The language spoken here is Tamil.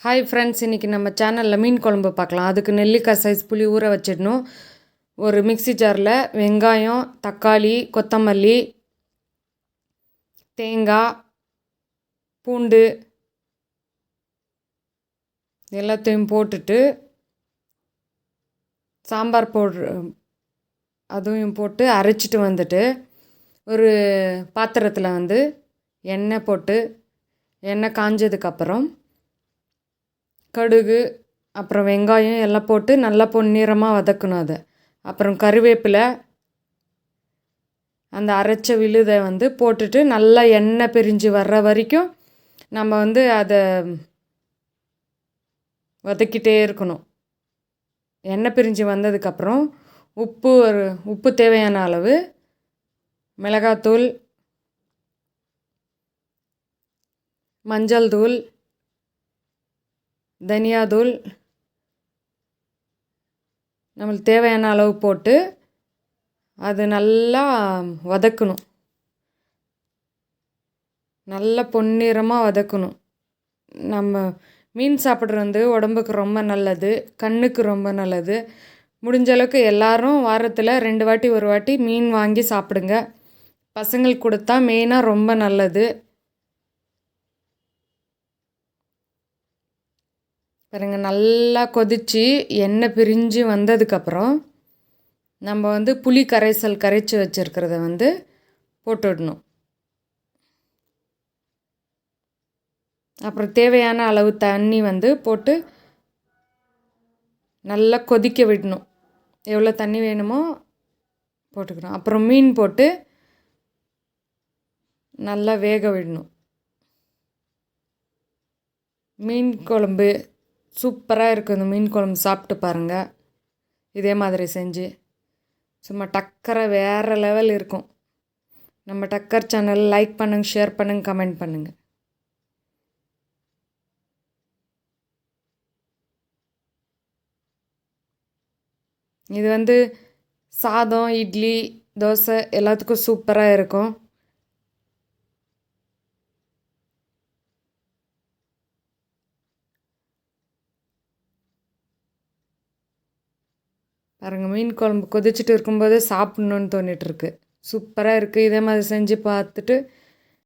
ஹாய் ஃப்ரெண்ட்ஸ், இன்றைக்கி நம்ம சேனலில் மீன் குழம்பு பார்க்கலாம். அதுக்கு நெல்லிக்காய் சைஸ் புளி ஊற வச்சிடணும். ஒரு மிக்ஸி ஜாரில் வெங்காயம், தக்காளி, கொத்தமல்லி, தேங்காய், பூண்டு எல்லாத்தையும் போட்டுட்டு சாம்பார் அதுவும் போட்டு அரைச்சிட்டு வந்துட்டு ஒரு பாத்திரத்தில் எண்ணெய் போட்டு எண்ணெய் காஞ்சதுக்கப்புறம் கடுகு அப்புறம் வெங்காயம் எல்லாம் போட்டு நல்லா பொன்னிறமாக வதக்கணும். அதை அப்புறம் கருவேப்பிலை, அந்த அரைச்ச விழுதை போட்டுட்டு நல்லா எண்ணெய் பிரிஞ்சு வர்ற வரைக்கும் நம்ம அதை வதக்கிட்டே இருக்கணும். எண்ணெய் பிரிஞ்சு வந்ததுக்கப்புறம் உப்பு தேவையான அளவு, மிளகாத்தூள், மஞ்சள் தூள், தனியாத்தூள் நம்மளுக்கு தேவையான அளவு போட்டு அது நல்லா வதக்கணும். நல்லா பொன்னிறமாக வதக்கணும். நம்ம மீன் சாப்பிட்றது உடம்புக்கு ரொம்ப நல்லது, கண்ணுக்கு ரொம்ப நல்லது. முடிஞ்ச அளவுக்கு எல்லோரும் வாரத்தில் 2 வாட்டி ஒரு வாட்டி மீன் வாங்கி சாப்பிடுங்க. பசங்களுக்கு கொடுத்தா மெயினாக ரொம்ப நல்லது. பாருங்க, நல்லா கொதித்து எண்ணெய் பிரிஞ்சு வந்ததுக்கப்புறம் நம்ம புளி கரைசல் கரைச்சி வச்சுருக்கிறத போட்டுடணும். அப்புறம் தேவையான அளவு தண்ணி போட்டு நல்லா கொதிக்க விடணும். எவ்வளோ தண்ணி வேணுமோ போட்டுக்கணும். அப்புறம் மீன் போட்டு நல்லா வேக விடணும். மீன் குழம்பு சூப்பராக இருக்கும். இந்த மீன் குழம்பு சாப்பிட்டு பாருங்கள். இதே மாதிரி செஞ்சு சும்மா டக்கரை வேறு லெவல் இருக்கும். நம்ம டக்கர் சேனல் லைக் பண்ணுங்கள், ஷேர் பண்ணுங்கள், கமெண்ட் பண்ணுங்கள். இது சாதம், இட்லி, தோசை எல்லாத்துக்கும் சூப்பராக இருக்கும். பாருங்கள், மீன் குழம்பு கொதிச்சுட்டு இருக்கும்போது சாப்பிட்ணுன்னு தோணிகிட்ருக்கு. சூப்பராக இருக்குது. இதே மாதிரி செஞ்சு பார்த்துட்டு